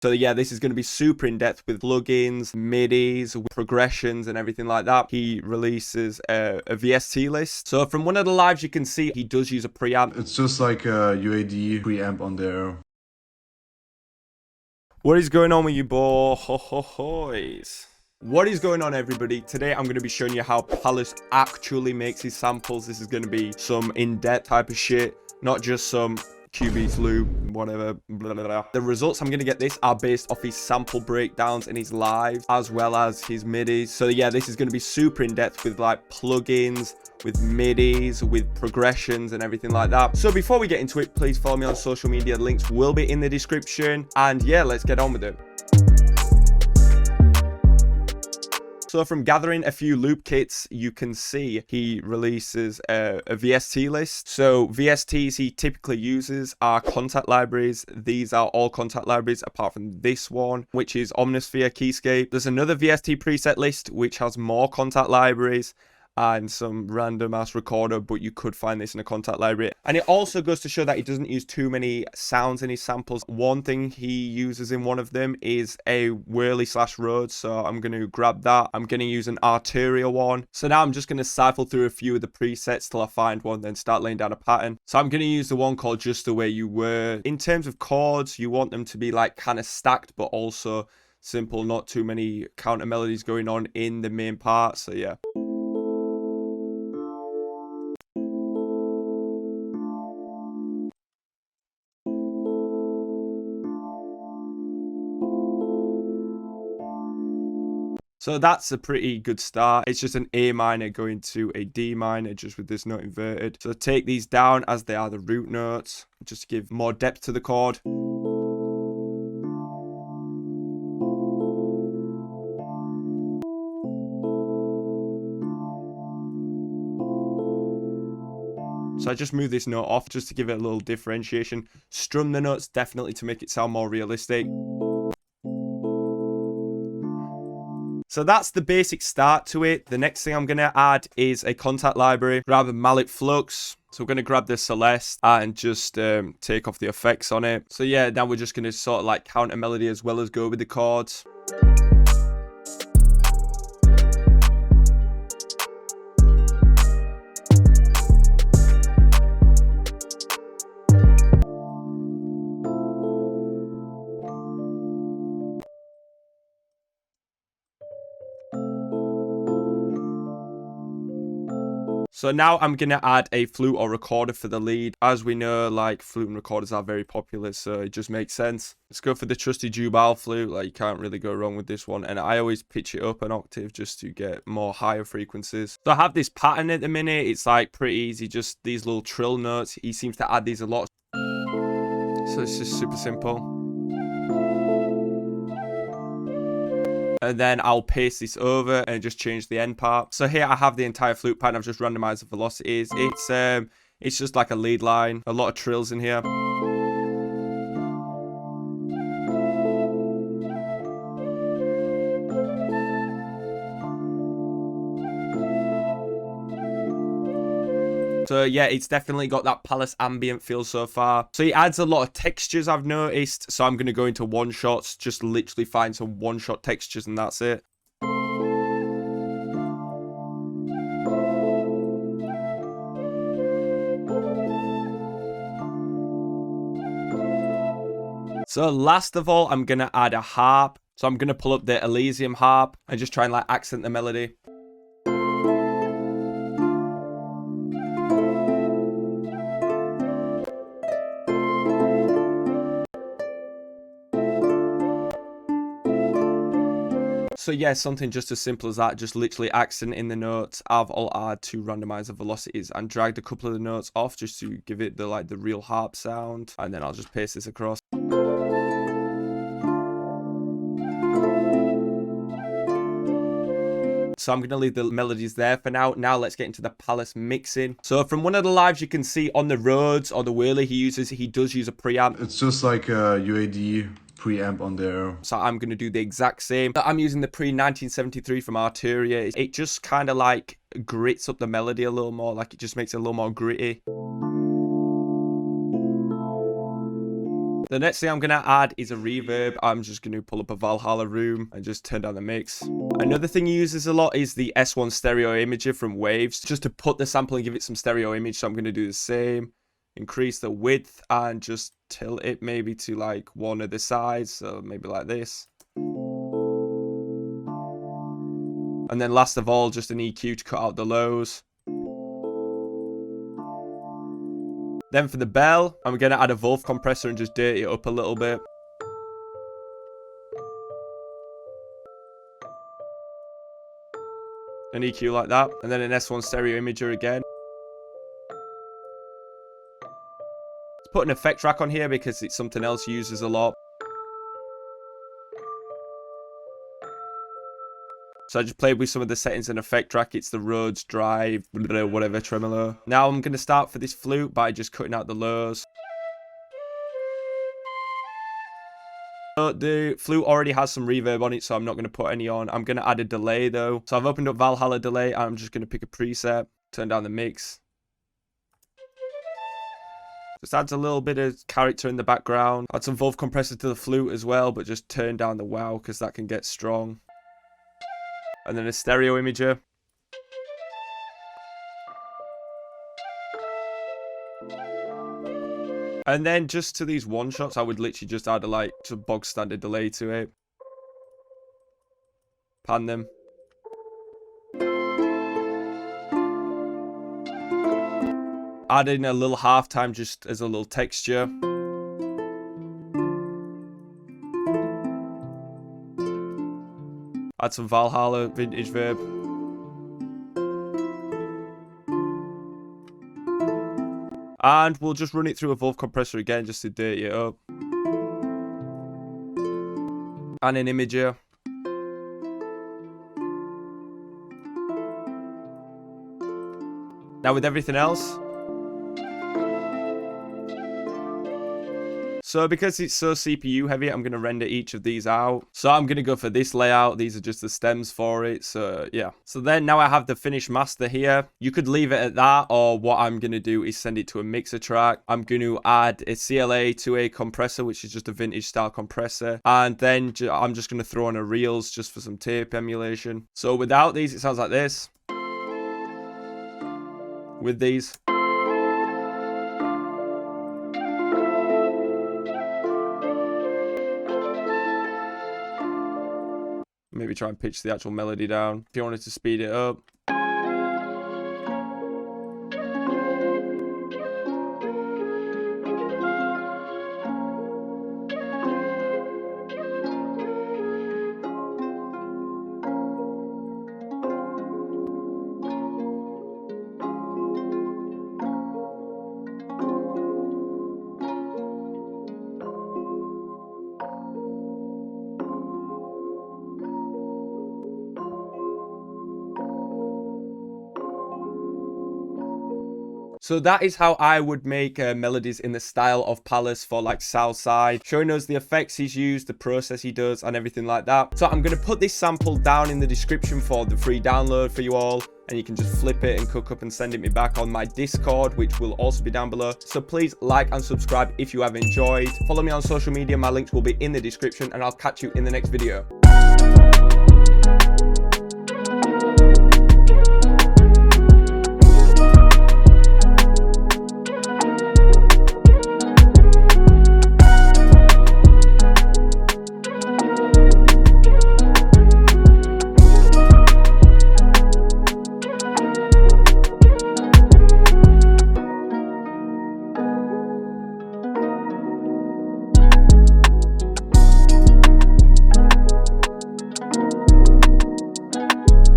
So yeah, this is going to be super in depth with plugins, MIDIs, progressions and everything like that. He releases a VST list. So from one of the lives you can see he does use a preamp. It's just like a UAD preamp on there. What is going on with you boys? What is going on, everybody? Today I'm going to be showing you how PASTEL actually makes his samples. This is going to be some in-depth type of shit, not just some QB Flute, whatever, blah, blah, blah. The results I'm going to get this are based off his sample breakdowns and his lives, as well as his MIDIs. So yeah, this is going to be super in-depth with like plugins, with MIDIs, with progressions and everything like that. So before we get into it, please follow me on social media. Links will be in the description. And yeah, let's get on with it. So from gathering a few loop kits, you can see he releases a VST list. So VSTs he typically uses are contact libraries. These are all contact libraries apart from this one, which is Omnisphere Keyscape. There's another VST preset list, which has more contact libraries and some random ass recorder, but you could find this in a contact library. And it also goes to show that he doesn't use too many sounds in his samples. One thing he uses in one of them is a whirly / Rhodes, so I'm going to grab that. I'm going to use an arterial one. So now I'm just going to cycle through a few of the presets till I find one, then start laying down a pattern. So I'm going to use the one called Just the Way You Were. In terms of chords, you want them to be like kind of stacked, but also simple, not too many counter melodies going on in the main part. So yeah. So that's a pretty good start. It's just an A minor going to a D minor, just with this note inverted. So take these down as they are the root notes, just to give more depth to the chord. So I just move this note off just to give it a little differentiation. Strum the notes definitely to make it sound more realistic. So that's the basic start to it. The next thing I'm going to add is a contact library. Grab a mallet flux. So we're going to grab the Celeste and just take off the effects on it. So yeah, now we're just going to sort of like count a melody as well as go with the chords. So now I'm going to add a flute or recorder for the lead. As we know, like flute and recorders are very popular, so it just makes sense. Let's go for the trusty Jubal flute. Like you can't really go wrong with this one. And I always pitch it up an octave just to get more higher frequencies. So I have this pattern at the minute. It's like pretty easy, just these little trill notes. He seems to add these a lot. So it's just super simple. And then I'll paste this over and just change the end part. So here I have the entire flute pattern. I've just randomized the velocities. It's just like a lead line. A lot of trills in here. So yeah, it's definitely got that PASTEL ambient feel so far. So he adds a lot of textures, I've noticed. So I'm going to go into one shots, just literally find some one shot textures and that's it. So last of all, I'm going to add a harp. So I'm going to pull up the Elysium harp and just try and like accent the melody. So yeah, something just as simple as that, just literally accenting the notes. I'll add to randomize the velocities and dragged a couple of the notes off just to give it the like the real harp sound. And then I'll just paste this across. So I'm going to leave the melodies there for now. Now let's get into the PASTEL mixing. So from one of the lives you can see on the Rhodes or the whirly he does use a preamp. It's just like a UAD preamp on there. So I'm going to do the exact same. I'm using the pre-1973 from Arteria. It just kind of like grits up the melody a little more. Like it just makes it a little more gritty. The next thing I'm going to add is a reverb. I'm just going to pull up a Valhalla room and just turn down the mix. Another thing he uses a lot is the S1 stereo imager from Waves, just to put the sample and give it some stereo image. So I'm going to do the same. Increase the width and just tilt it maybe to like one of the sides, so maybe like this. And then last of all, just an EQ to cut out the lows. Then for the bell, I'm going to add a Wolf compressor and just dirty it up a little bit. An EQ like that, and then an S1 stereo imager again. Put an effect track on here because it's something else he uses a lot. So I just played with some of the settings in effect track. It's the Rhodes, Drive, whatever, tremolo. Now I'm going to start for this flute by just cutting out the lows. So the flute already has some reverb on it, so I'm not going to put any on. I'm going to add a delay though. So I've opened up Valhalla delay and I'm just going to pick a preset, turn down the mix. Just adds a little bit of character in the background. Add some Wolf compressor to the flute as well, but just turn down the wow because that can get strong. And then a stereo imager. And then just to these one shots, I would literally just add a like some bog standard delay to it. Pan them. Add in a little halftime just as a little texture. Add some Valhalla vintage verb. And we'll just run it through a Wolf compressor again just to dirty it up. And an imager. Now with everything else. So because it's so CPU heavy, I'm going to render each of these out. So I'm going to go for this layout. These are just the stems for it. So yeah. So then now I have the finished master here. You could leave it at that, or what I'm going to do is send it to a mixer track. I'm going to add a CLA to a compressor, which is just a vintage style compressor. And then I'm just going to throw on a reels just for some tape emulation. So without these, it sounds like this. With these. Maybe try and pitch the actual melody down if you wanted to speed it up. So that is how I would make melodies in the style of Palace for like Southside, showing us the effects he's used, the process he does and everything like that. So I'm going to put this sample down in the description for the free download for you all, and you can just flip it and cook up and send it me back on my Discord, which will also be down below. So please like and subscribe if you have enjoyed. Follow me on social media, my links will be in the description, and I'll catch you in the next video.